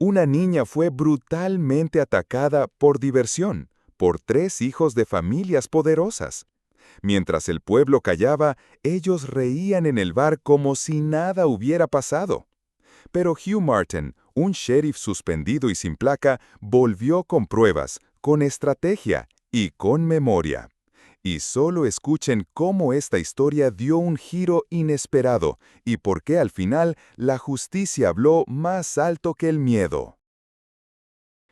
Una niña fue brutalmente atacada por diversión por 3 hijos de familias poderosas. Mientras el pueblo callaba, ellos reían en el bar como si nada hubiera pasado. Pero Hugh Martin, un sheriff suspendido y sin placa, volvió con pruebas, con estrategia y con memoria. Y solo escuchen cómo esta historia dio un giro inesperado y por qué al final la justicia habló más alto que el miedo.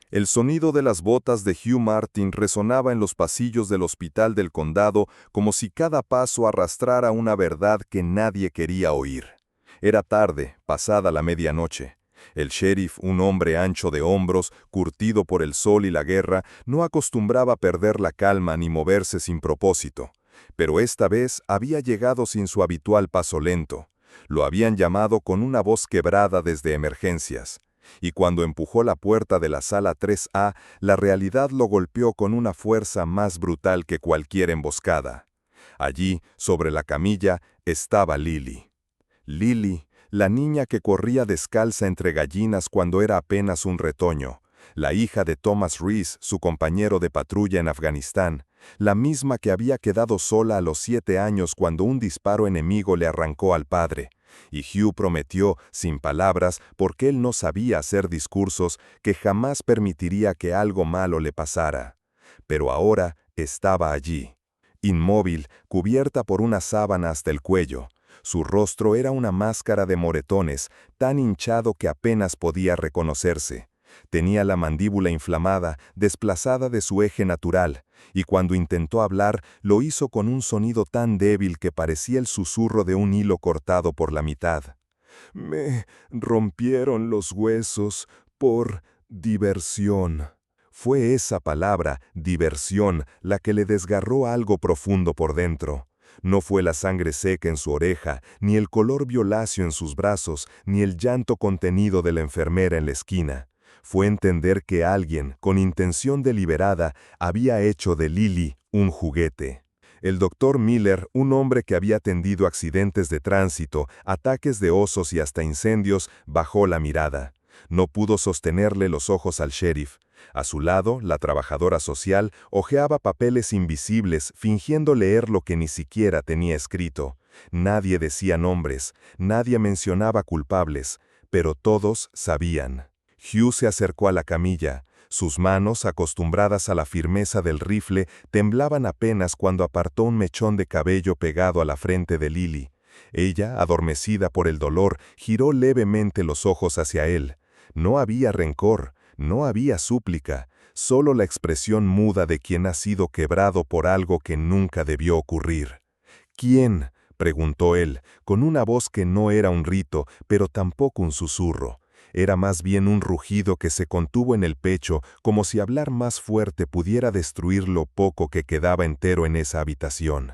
El sonido de las botas de Hugh Martin resonaba en los pasillos del hospital del condado como si cada paso arrastrara una verdad que nadie quería oír. Era tarde, pasada la medianoche. El sheriff, un hombre ancho de hombros, curtido por el sol y la guerra, no acostumbraba a perder la calma ni moverse sin propósito. Pero esta vez había llegado sin su habitual paso lento. Lo habían llamado con una voz quebrada desde emergencias. Y cuando empujó la puerta de la sala 3A, la realidad lo golpeó con una fuerza más brutal que cualquier emboscada. Allí, sobre la camilla, estaba Lily. Lily, la niña que corría descalza entre gallinas cuando era apenas un retoño, la hija de Thomas Reese, su compañero de patrulla en Afganistán, la misma que había quedado sola a los 7 años cuando un disparo enemigo le arrancó al padre. Y Hugh prometió, sin palabras, porque él no sabía hacer discursos, que jamás permitiría que algo malo le pasara. Pero ahora estaba allí, inmóvil, cubierta por una sábana hasta el cuello. Su rostro era una máscara de moretones, tan hinchado que apenas podía reconocerse. Tenía la mandíbula inflamada, desplazada de su eje natural, y cuando intentó hablar, lo hizo con un sonido tan débil que parecía el susurro de un hilo cortado por la mitad. Me rompieron los huesos por diversión. Fue esa palabra, diversión, la que le desgarró algo profundo por dentro. No fue la sangre seca en su oreja, ni el color violáceo en sus brazos, ni el llanto contenido de la enfermera en la esquina. Fue entender que alguien, con intención deliberada, había hecho de Lily un juguete. El doctor Miller, un hombre que había atendido accidentes de tránsito, ataques de osos y hasta incendios, bajó la mirada. No pudo sostenerle los ojos al sheriff. A su lado, la trabajadora social hojeaba papeles invisibles, fingiendo leer lo que ni siquiera tenía escrito. Nadie decía nombres, nadie mencionaba culpables, pero todos sabían. Hugh se acercó a la camilla. Sus manos, acostumbradas a la firmeza del rifle, temblaban apenas cuando apartó un mechón de cabello pegado a la frente de Lily. Ella, adormecida por el dolor, giró levemente los ojos hacia él. No había rencor, no había súplica, solo la expresión muda de quien ha sido quebrado por algo que nunca debió ocurrir. ¿Quién?, preguntó él, con una voz que no era un grito, pero tampoco un susurro. Era más bien un rugido que se contuvo en el pecho, como si hablar más fuerte pudiera destruir lo poco que quedaba entero en esa habitación.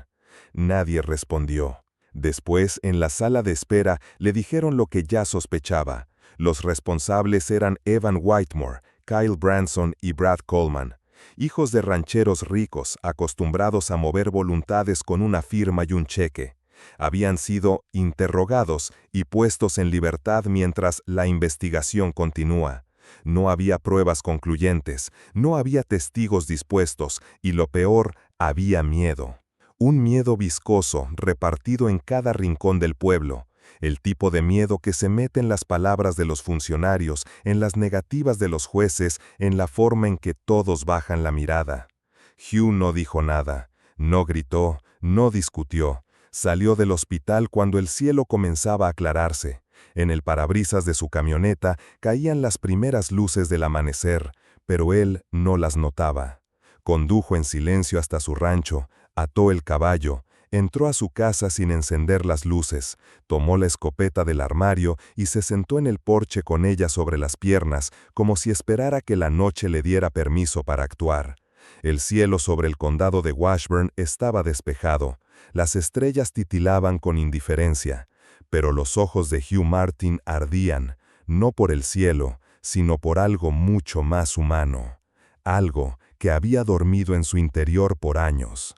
Nadie respondió. Después, en la sala de espera, le dijeron lo que ya sospechaba. Los responsables eran Evan Whitmore, Kyle Branson y Brad Coleman, hijos de rancheros ricos, acostumbrados a mover voluntades con una firma y un cheque. Habían sido interrogados y puestos en libertad mientras la investigación continúa. No había pruebas concluyentes, no había testigos dispuestos y lo peor, había miedo. Un miedo viscoso repartido en cada rincón del pueblo. El tipo de miedo que se mete en las palabras de los funcionarios, en las negativas de los jueces, en la forma en que todos bajan la mirada. Hugh no dijo nada, no gritó, no discutió. Salió del hospital cuando el cielo comenzaba a aclararse. En el parabrisas de su camioneta caían las primeras luces del amanecer, pero él no las notaba. Condujo en silencio hasta su rancho, ató el caballo, entró a su casa sin encender las luces, tomó la escopeta del armario y se sentó en el porche con ella sobre las piernas, como si esperara que la noche le diera permiso para actuar. El cielo sobre el condado de Washburn estaba despejado. Las estrellas titilaban con indiferencia, pero los ojos de Hugh Martin ardían, no por el cielo, sino por algo mucho más humano. Algo que había dormido en su interior por años.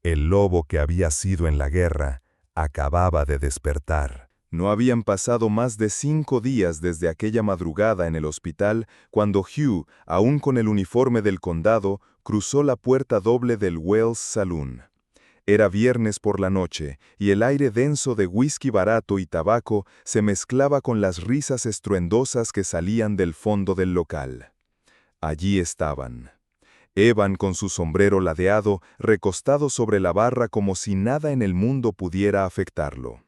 El lobo que había sido en la guerra acababa de despertar. No habían pasado más de 5 días desde aquella madrugada en el hospital cuando Hugh, aún con el uniforme del condado, cruzó la puerta doble del Wells Saloon. Era viernes por la noche, y el aire denso de whisky barato y tabaco se mezclaba con las risas estruendosas que salían del fondo del local. Allí estaban. Evan con su sombrero ladeado, recostado sobre la barra como si nada en el mundo pudiera afectarlo.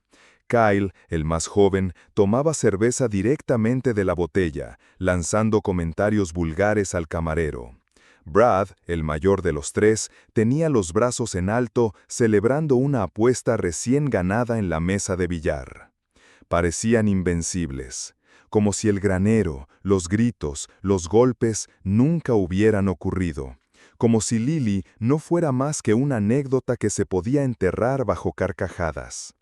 Kyle, el más joven, tomaba cerveza directamente de la botella, lanzando comentarios vulgares al camarero. Brad, el mayor de los tres, tenía los brazos en alto, celebrando una apuesta recién ganada en la mesa de billar. Parecían invencibles, como si el granero, los gritos, los golpes nunca hubieran ocurrido, como si Lily no fuera más que una anécdota que se podía enterrar bajo carcajadas.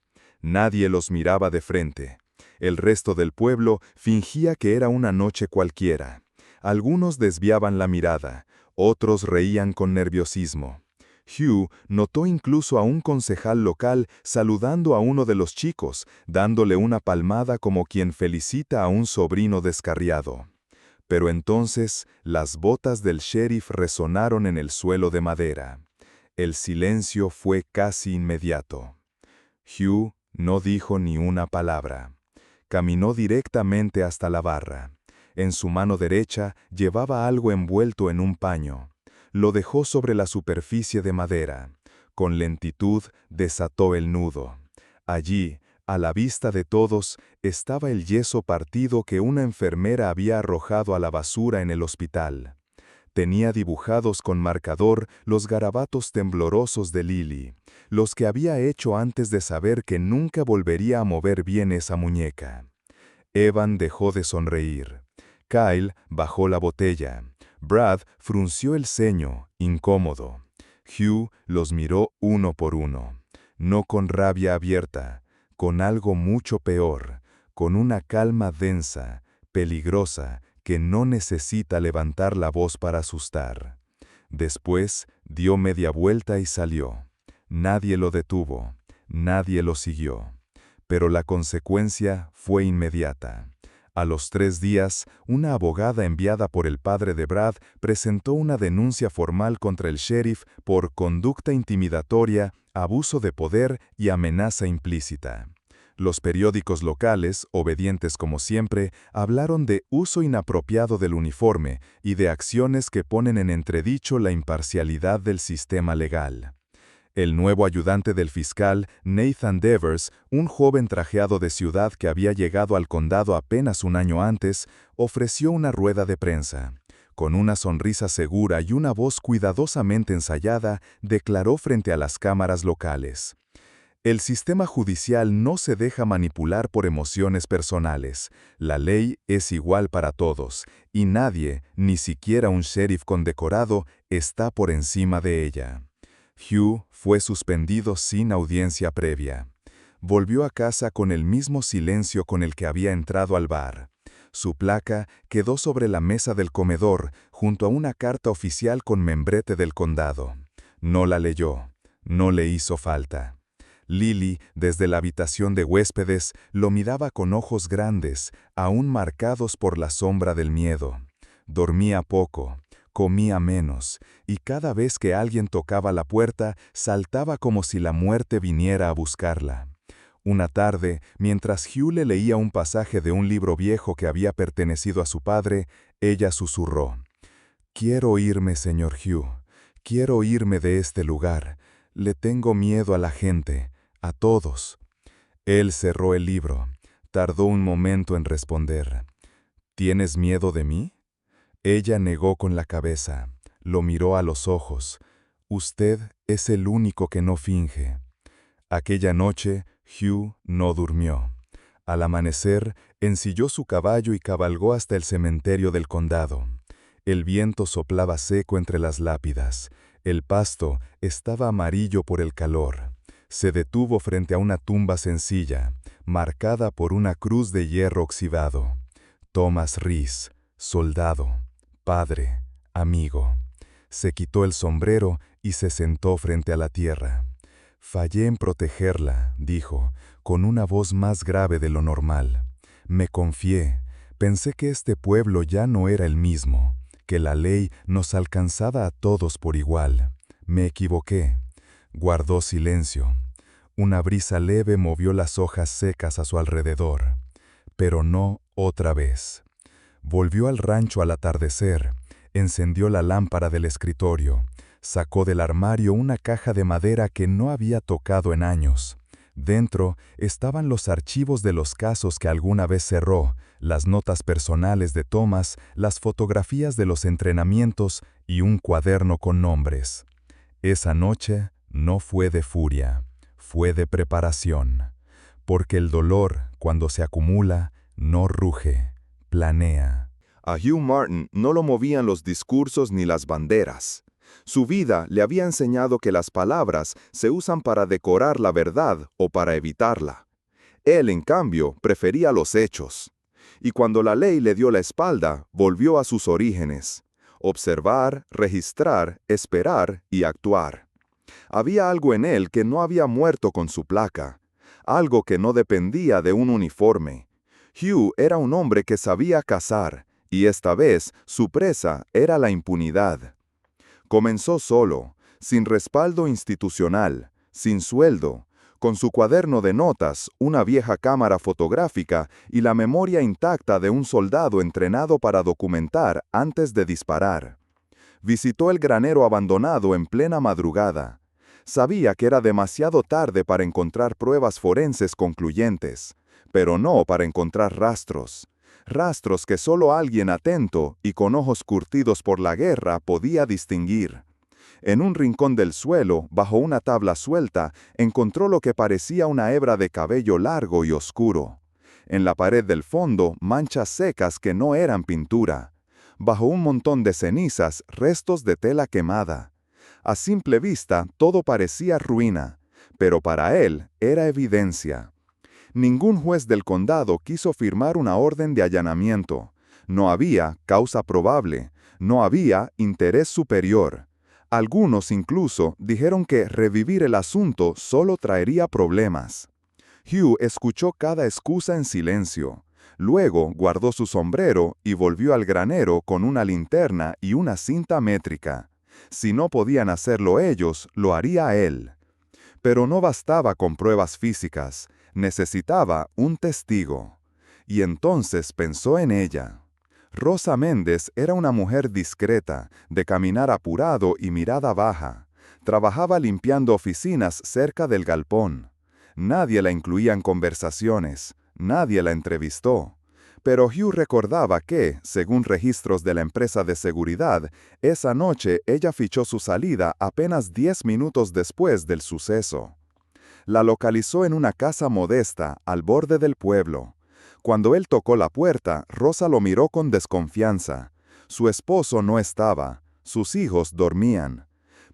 Nadie los miraba de frente. El resto del pueblo fingía que era una noche cualquiera. Algunos desviaban la mirada, otros reían con nerviosismo. Hugh notó incluso a un concejal local saludando a uno de los chicos, dándole una palmada como quien felicita a un sobrino descarriado. Pero entonces las botas del sheriff resonaron en el suelo de madera. El silencio fue casi inmediato. Hugh no dijo ni una palabra. Caminó directamente hasta la barra. En su mano derecha llevaba algo envuelto en un paño. Lo dejó sobre la superficie de madera. Con lentitud desató el nudo. Allí, a la vista de todos, estaba el yeso partido que una enfermera había arrojado a la basura en el hospital. Tenía dibujados con marcador los garabatos temblorosos de Lily, los que había hecho antes de saber que nunca volvería a mover bien esa muñeca. Evan dejó de sonreír. Kyle bajó la botella. Brad frunció el ceño, incómodo. Hugh los miró uno por uno, no con rabia abierta, con algo mucho peor, con una calma densa, peligrosa, que no necesita levantar la voz para asustar. Después dio media vuelta y salió. Nadie lo detuvo, nadie lo siguió. Pero la consecuencia fue inmediata. A los 3 días, una abogada enviada por el padre de Brad presentó una denuncia formal contra el sheriff por conducta intimidatoria, abuso de poder y amenaza implícita. Los periódicos locales, obedientes como siempre, hablaron de uso inapropiado del uniforme y de acciones que ponen en entredicho la imparcialidad del sistema legal. El nuevo ayudante del fiscal, Nathan Devers, un joven trajeado de ciudad que había llegado al condado apenas un año antes, ofreció una rueda de prensa. Con una sonrisa segura y una voz cuidadosamente ensayada, declaró frente a las cámaras locales: el sistema judicial no se deja manipular por emociones personales. La ley es igual para todos, y nadie, ni siquiera un sheriff condecorado, está por encima de ella. Hugh fue suspendido sin audiencia previa. Volvió a casa con el mismo silencio con el que había entrado al bar. Su placa quedó sobre la mesa del comedor, junto a una carta oficial con membrete del condado. No la leyó. No le hizo falta. Lily, desde la habitación de huéspedes, lo miraba con ojos grandes, aún marcados por la sombra del miedo. Dormía poco, comía menos, y cada vez que alguien tocaba la puerta, saltaba como si la muerte viniera a buscarla. Una tarde, mientras Hugh le leía un pasaje de un libro viejo que había pertenecido a su padre, ella susurró: «Quiero irme, señor Hugh. Quiero irme de este lugar. Le tengo miedo a la gente. A todos». Él cerró el libro. Tardó un momento en responder. «¿Tienes miedo de mí?». Ella negó con la cabeza. Lo miró a los ojos. «Usted es el único que no finge». Aquella noche, Hugh no durmió. Al amanecer, ensilló su caballo y cabalgó hasta el cementerio del condado. El viento soplaba seco entre las lápidas. El pasto estaba amarillo por el calor. Se detuvo frente a una tumba sencilla, marcada por una cruz de hierro oxidado. Thomas Rees, soldado, padre, amigo. Se quitó el sombrero y se sentó frente a la tierra. «Fallé en protegerla», dijo, con una voz más grave de lo normal. Me confié. Pensé que este pueblo ya no era el mismo, que la ley nos alcanzaba a todos por igual. Me equivoqué. Guardó silencio. Una brisa leve movió las hojas secas a su alrededor. Pero no otra vez. Volvió al rancho al atardecer, encendió la lámpara del escritorio, sacó del armario una caja de madera que no había tocado en años. Dentro estaban los archivos de los casos que alguna vez cerró, las notas personales de Thomas, las fotografías de los entrenamientos y un cuaderno con nombres. Esa noche no fue de furia, fue de preparación. Porque el dolor, cuando se acumula, no ruge, planea. A Hugh Martin no lo movían los discursos ni las banderas. Su vida le había enseñado que las palabras se usan para decorar la verdad o para evitarla. Él, en cambio, prefería los hechos. Y cuando la ley le dio la espalda, volvió a sus orígenes: observar, registrar, esperar y actuar. Había algo en él que no había muerto con su placa, algo que no dependía de un uniforme. Hugh era un hombre que sabía cazar, y esta vez su presa era la impunidad. Comenzó solo, sin respaldo institucional, sin sueldo, con su cuaderno de notas, una vieja cámara fotográfica y la memoria intacta de un soldado entrenado para documentar antes de disparar. Visitó el granero abandonado en plena madrugada. Sabía que era demasiado tarde para encontrar pruebas forenses concluyentes, pero no para encontrar rastros. Rastros que solo alguien atento y con ojos curtidos por la guerra podía distinguir. En un rincón del suelo, bajo una tabla suelta, encontró lo que parecía una hebra de cabello largo y oscuro. En la pared del fondo, manchas secas que no eran pintura. Bajo un montón de cenizas, restos de tela quemada. A simple vista, todo parecía ruina, pero para él era evidencia. Ningún juez del condado quiso firmar una orden de allanamiento. No había causa probable, no había interés superior. Algunos incluso dijeron que revivir el asunto solo traería problemas. Hugh escuchó cada excusa en silencio. Luego guardó su sombrero y volvió al granero con una linterna y una cinta métrica. Si no podían hacerlo ellos, lo haría él. Pero no bastaba con pruebas físicas. Necesitaba un testigo. Y entonces pensó en ella. Rosa Méndez era una mujer discreta, de caminar apurado y mirada baja. Trabajaba limpiando oficinas cerca del galpón. Nadie la incluía en conversaciones, nadie la entrevistó. Pero Hugh recordaba que, según registros de la empresa de seguridad, esa noche ella fichó su salida apenas 10 minutos después del suceso. La localizó en una casa modesta, al borde del pueblo. Cuando él tocó la puerta, Rosa lo miró con desconfianza. Su esposo no estaba, sus hijos dormían.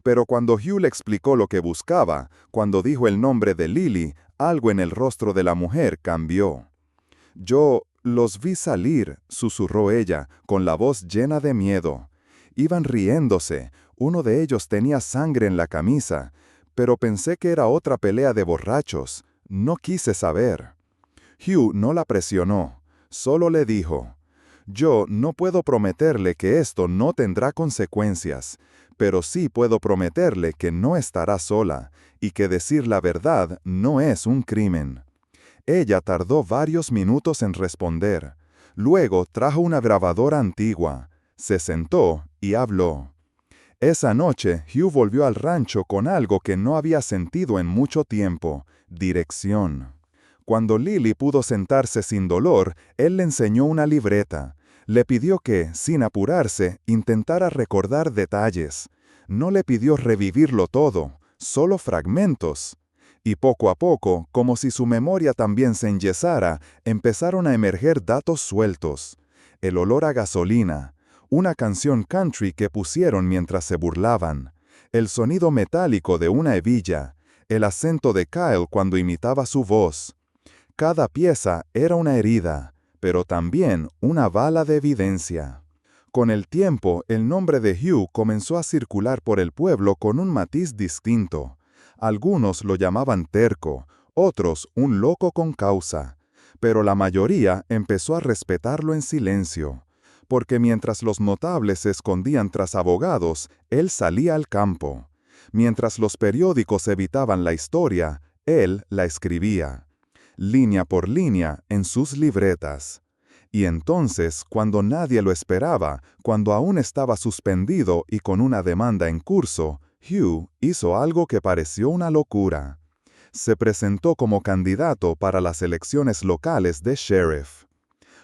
Pero cuando Hugh le explicó lo que buscaba, cuando dijo el nombre de Lily, algo en el rostro de la mujer cambió. «Yo los vi salir», susurró ella, con la voz llena de miedo. Iban riéndose, uno de ellos tenía sangre en la camisa, pero pensé que era otra pelea de borrachos. No quise saber. Hugh no la presionó, solo le dijo: «Yo no puedo prometerle que esto no tendrá consecuencias, pero sí puedo prometerle que no estará sola y que decir la verdad no es un crimen». Ella tardó varios minutos en responder. Luego trajo una grabadora antigua, se sentó y habló. Esa noche, Hugh volvió al rancho con algo que no había sentido en mucho tiempo: dirección. Cuando Lily pudo sentarse sin dolor, él le enseñó una libreta. Le pidió que, sin apurarse, intentara recordar detalles. No le pidió revivirlo todo, solo fragmentos. Y poco a poco, como si su memoria también se enyesara, empezaron a emerger datos sueltos. El olor a gasolina, una canción country que pusieron mientras se burlaban, el sonido metálico de una hebilla, el acento de Kyle cuando imitaba su voz. Cada pieza era una herida, pero también una bala de evidencia. Con el tiempo, el nombre de Hugh comenzó a circular por el pueblo con un matiz distinto. Algunos lo llamaban terco, otros un loco con causa, pero la mayoría empezó a respetarlo en silencio, porque mientras los notables se escondían tras abogados, él salía al campo. Mientras los periódicos evitaban la historia, él la escribía, línea por línea, en sus libretas. Y entonces, cuando nadie lo esperaba, cuando aún estaba suspendido y con una demanda en curso, Hugh hizo algo que pareció una locura. Se presentó como candidato para las elecciones locales de sheriff.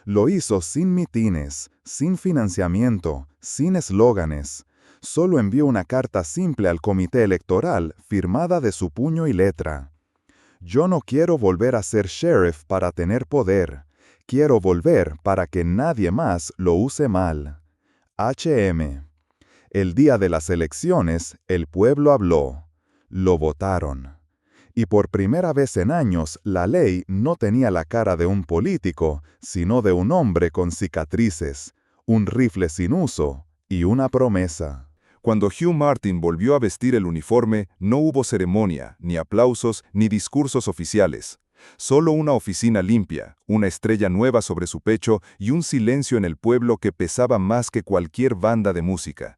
Lo hizo sin mitines, sin financiamiento, sin eslóganes. Solo envió una carta simple al comité electoral firmada de su puño y letra. Yo no quiero volver a ser sheriff para tener poder. Quiero volver para que nadie más lo use mal. H.M. El día de las elecciones, el pueblo habló. Lo votaron. Y por primera vez en años, la ley no tenía la cara de un político, sino de un hombre con cicatrices, un rifle sin uso y una promesa. Cuando Hugh Martin volvió a vestir el uniforme, no hubo ceremonia, ni aplausos, ni discursos oficiales. Solo una oficina limpia, una estrella nueva sobre su pecho y un silencio en el pueblo que pesaba más que cualquier banda de música.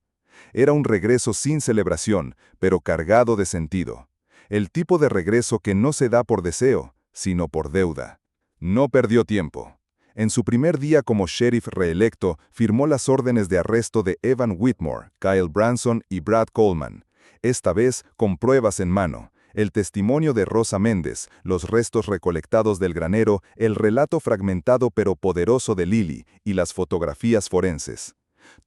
Era un regreso sin celebración, pero cargado de sentido. El tipo de regreso que no se da por deseo, sino por deuda. No perdió tiempo. En su primer día como sheriff reelecto, firmó las órdenes de arresto de Evan Whitmore, Kyle Branson y Brad Coleman. Esta vez con pruebas en mano. El testimonio de Rosa Méndez, los restos recolectados del granero, el relato fragmentado pero poderoso de Lily y las fotografías forenses.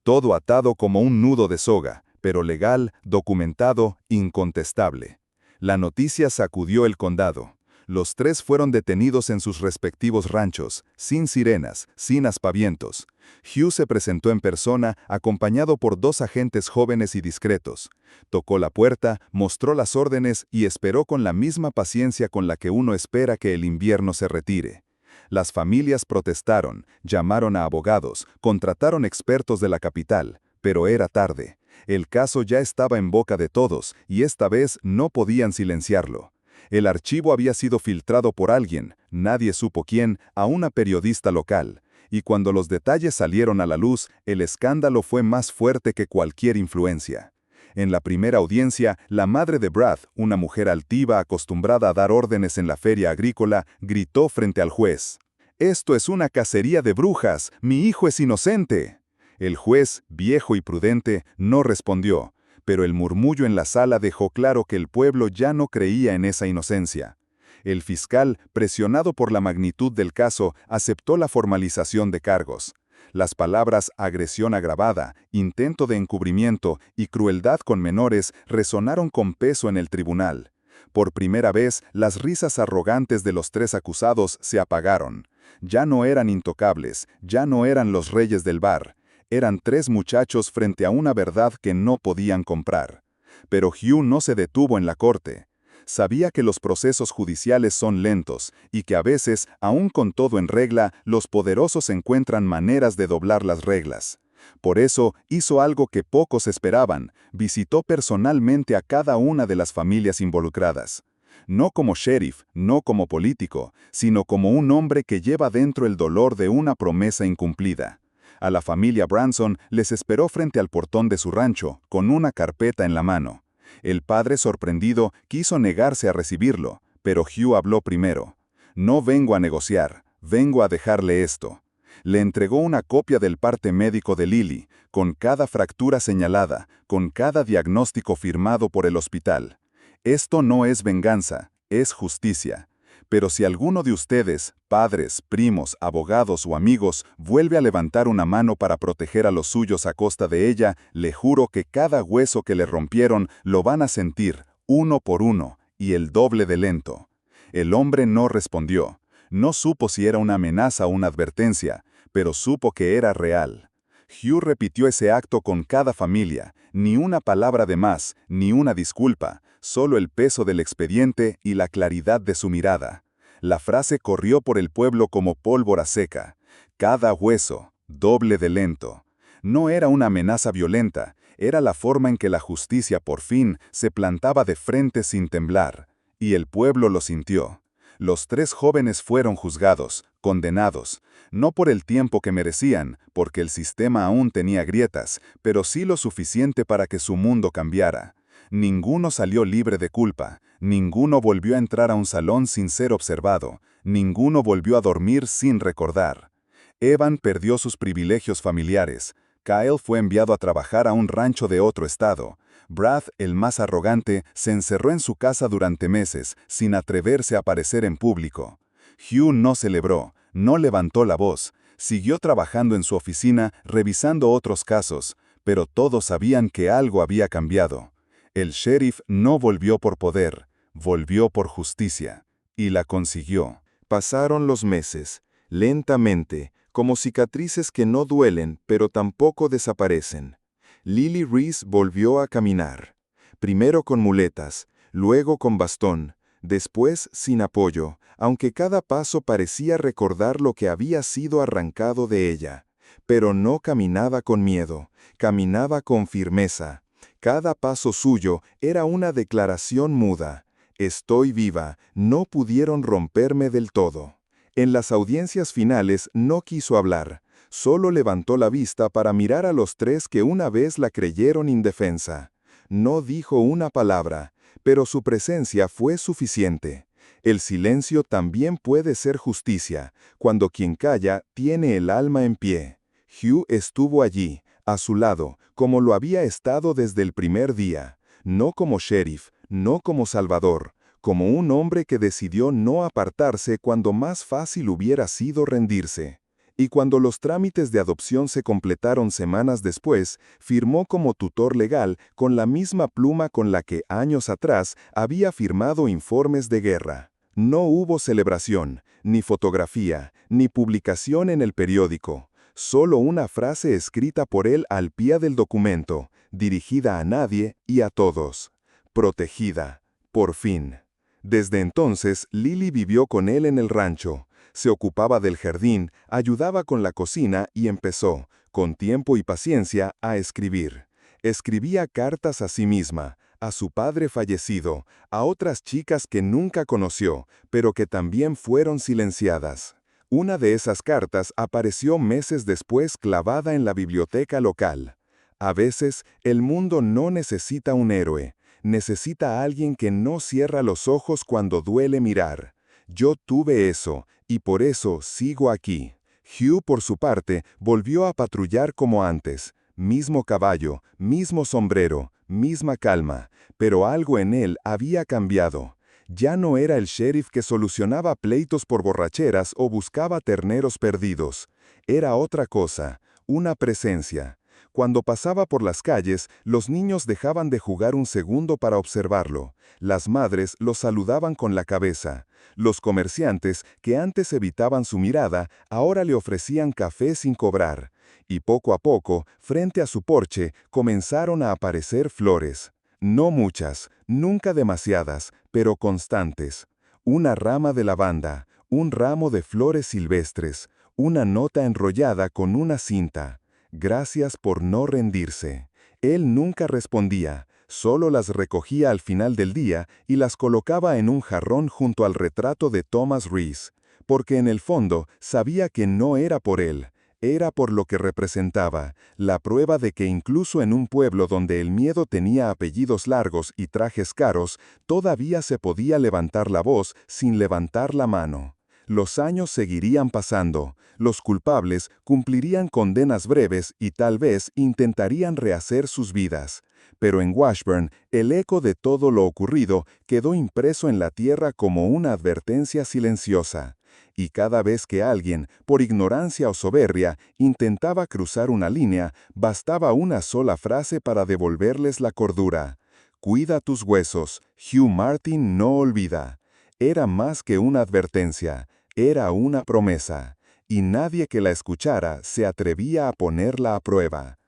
Todo atado como un nudo de soga, pero legal, documentado, incontestable. La noticia sacudió el condado. Los tres fueron detenidos en sus respectivos ranchos, sin sirenas, sin aspavientos. Hugh se presentó en persona, acompañado por 2 agentes jóvenes y discretos. Tocó la puerta, mostró las órdenes y esperó con la misma paciencia con la que uno espera que el invierno se retire. Las familias protestaron, llamaron a abogados, contrataron expertos de la capital, pero era tarde. El caso ya estaba en boca de todos y esta vez no podían silenciarlo. El archivo había sido filtrado por alguien, nadie supo quién, a una periodista local, y cuando los detalles salieron a la luz, el escándalo fue más fuerte que cualquier influencia. En la primera audiencia, la madre de Brad, una mujer altiva acostumbrada a dar órdenes en la feria agrícola, gritó frente al juez: «Esto es una cacería de brujas, mi hijo es inocente». El juez, viejo y prudente, no respondió, pero el murmullo en la sala dejó claro que el pueblo ya no creía en esa inocencia. El fiscal, presionado por la magnitud del caso, aceptó la formalización de cargos. Las palabras agresión agravada, intento de encubrimiento y crueldad con menores resonaron con peso en el tribunal. Por primera vez, las risas arrogantes de los 3 acusados se apagaron. Ya no eran intocables, ya no eran los reyes del bar. Eran 3 muchachos frente a una verdad que no podían comprar. Pero Hugh no se detuvo en la corte. Sabía que los procesos judiciales son lentos y que a veces, aun con todo en regla, los poderosos encuentran maneras de doblar las reglas. Por eso hizo algo que pocos esperaban: visitó personalmente a cada una de las familias involucradas. No como sheriff, no como político, sino como un hombre que lleva dentro el dolor de una promesa incumplida. A la familia Branson les esperó frente al portón de su rancho, con una carpeta en la mano. El padre, sorprendido, quiso negarse a recibirlo, pero Hugh habló primero. «No vengo a negociar, vengo a dejarle esto». Le entregó una copia del parte médico de Lily, con cada fractura señalada, con cada diagnóstico firmado por el hospital. «Esto no es venganza, es justicia. Pero si alguno de ustedes, padres, primos, abogados o amigos, vuelve a levantar una mano para proteger a los suyos a costa de ella, le juro que cada hueso que le rompieron lo van a sentir, uno por uno, y el doble de lento». El hombre no respondió. No supo si era una amenaza o una advertencia, pero supo que era real. Hugh repitió ese acto con cada familia, ni una palabra de más, ni una disculpa, solo el peso del expediente y la claridad de su mirada. La frase corrió por el pueblo como pólvora seca. Cada hueso, doble de lento. No era una amenaza violenta, era la forma en que la justicia por fin se plantaba de frente sin temblar. Y el pueblo lo sintió. Los 3 jóvenes fueron juzgados, condenados, no por el tiempo que merecían, porque el sistema aún tenía grietas, pero sí lo suficiente para que su mundo cambiara. Ninguno salió libre de culpa, ninguno volvió a entrar a un salón sin ser observado, ninguno volvió a dormir sin recordar. Evan perdió sus privilegios familiares. Kyle fue enviado a trabajar a un rancho de otro estado. Brad, el más arrogante, se encerró en su casa durante meses, sin atreverse a aparecer en público. Hugh no celebró, no levantó la voz, siguió trabajando en su oficina, revisando otros casos, pero todos sabían que algo había cambiado. El sheriff no volvió por poder, volvió por justicia, y la consiguió. Pasaron los meses, lentamente, como cicatrices que no duelen, pero tampoco desaparecen. Lily Reese volvió a caminar. Primero con muletas, luego con bastón, después sin apoyo, aunque cada paso parecía recordar lo que había sido arrancado de ella. Pero no caminaba con miedo, caminaba con firmeza. Cada paso suyo era una declaración muda. Estoy viva, no pudieron romperme del todo. En las audiencias finales no quiso hablar, solo levantó la vista para mirar a los 3 que una vez la creyeron indefensa. No dijo una palabra, pero su presencia fue suficiente. El silencio también puede ser justicia, cuando quien calla tiene el alma en pie. Hugh estuvo allí, a su lado, como lo había estado desde el primer día, no como sheriff, no como salvador, como un hombre que decidió no apartarse cuando más fácil hubiera sido rendirse. Y cuando los trámites de adopción se completaron semanas después, firmó como tutor legal con la misma pluma con la que años atrás había firmado informes de guerra. No hubo celebración, ni fotografía, ni publicación en el periódico. Solo una frase escrita por él al pie del documento, dirigida a nadie y a todos. Protegida. Por fin. Desde entonces, Lily vivió con él en el rancho. Se ocupaba del jardín, ayudaba con la cocina y empezó, con tiempo y paciencia, a escribir. Escribía cartas a sí misma, a su padre fallecido, a otras chicas que nunca conoció, pero que también fueron silenciadas. Una de esas cartas apareció meses después clavada en la biblioteca local. A veces, el mundo no necesita un héroe. Necesita a alguien que no cierra los ojos cuando duele mirar. Yo tuve eso, y por eso sigo aquí. Hugh, por su parte, volvió a patrullar como antes. Mismo caballo, mismo sombrero, misma calma, pero algo en él había cambiado. Ya no era el sheriff que solucionaba pleitos por borracheras o buscaba terneros perdidos. Era otra cosa, una presencia. Cuando pasaba por las calles, los niños dejaban de jugar un segundo para observarlo. Las madres lo saludaban con la cabeza. Los comerciantes, que antes evitaban su mirada, ahora le ofrecían café sin cobrar. Y poco a poco, frente a su porche, comenzaron a aparecer flores. No muchas, nunca demasiadas, pero constantes. Una rama de lavanda, un ramo de flores silvestres, una nota enrollada con una cinta. Gracias por no rendirse. Él nunca respondía, solo las recogía al final del día y las colocaba en un jarrón junto al retrato de Thomas Reese, porque en el fondo sabía que no era por él, era por lo que representaba, la prueba de que incluso en un pueblo donde el miedo tenía apellidos largos y trajes caros, todavía se podía levantar la voz sin levantar la mano. Los años seguirían pasando, los culpables cumplirían condenas breves y tal vez intentarían rehacer sus vidas. Pero en Washburn, el eco de todo lo ocurrido quedó impreso en la tierra como una advertencia silenciosa. Y cada vez que alguien, por ignorancia o soberbia, intentaba cruzar una línea, bastaba una sola frase para devolverles la cordura. Cuida tus huesos, Hugh Martin no olvida. Era más que una advertencia. Era una promesa, y nadie que la escuchara se atrevía a ponerla a prueba.